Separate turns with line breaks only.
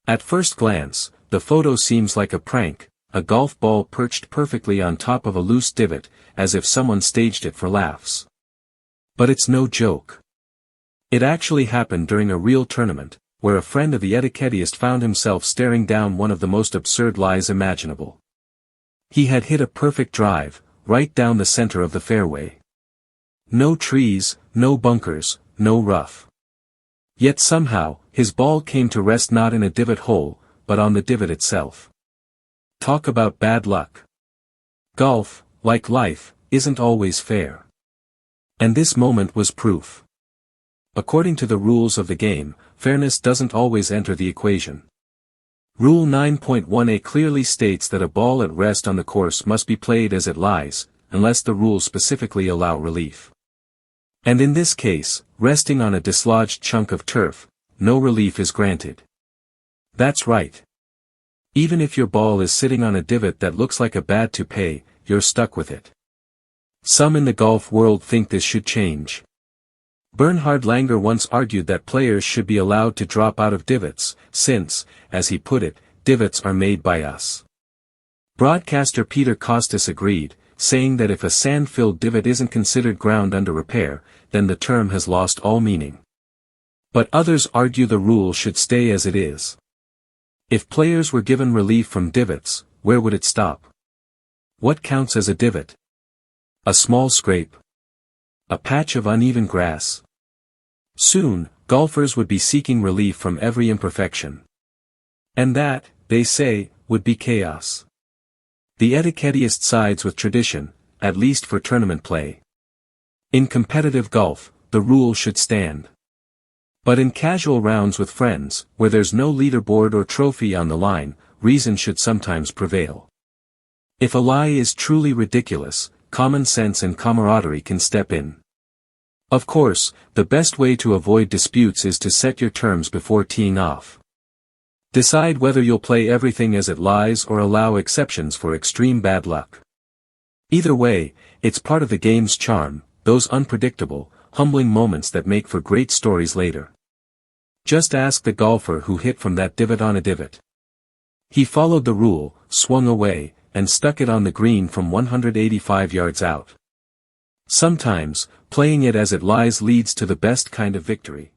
At first glance, the photo seems like a prank, a golf ball perched perfectly on top of a loose divot, as if someone staged it for laughs. But it's no joke. It actually happened during a real tournament, where a friend of the Etiquetteist found himself staring down one of the most absurd lies imaginable. He had hit a perfect drive, right down the center of the fairway. No trees, no bunkers, no rough. Yet somehow, his ball came to rest not in a divot hole, but on the divot itself. Talk about bad luck. Golf, like life, isn't always fair. And this moment was proof. According to the rules of the game, fairness doesn't always enter the equation. Rule 9.1a clearly states that a ball at rest on the course must be played as it lies, unless the rules specifically allow relief. And in this case, resting on a dislodged chunk of turf, no relief is granted. That's right. Even if your ball is sitting on a divot that looks like a bad toupee, you're stuck with it. Some in the golf world think this should change. Bernhard once argued that players should be allowed to drop out of divots, since, as he put it, divots are made by us. Broadcaster Kostis agreed, saying that if a sand-filled divot isn't considered ground under repair, then the term has lost all meaning. But others argue the rule should stay as it is. If players were given relief from divots, where would it stop? What counts as a divot? A small scrape? A patch of uneven grass? Soon, golfers would be seeking relief from every imperfection. And that, they say, would be chaos. The Etiquetteist sides with tradition, at least for tournament play. In competitive golf, the rule should stand. But in casual rounds with friends, where there's no leaderboard or trophy on the line, reason should sometimes prevail. If a lie is truly ridiculous, common sense and camaraderie can step in. Of course, the best way to avoid disputes is to set your terms before teeing off. Decide whether you'll play everything as it lies or allow exceptions for extreme bad luck. Either way, it's part of the game's charm, those unpredictable, humbling moments that make for great stories later. Just ask the golfer who hit from that divot on a divot. He followed the rule, swung away, and stuck it on the green from 185 yards out. Sometimes, playing it as it lies leads to the best kind of victory.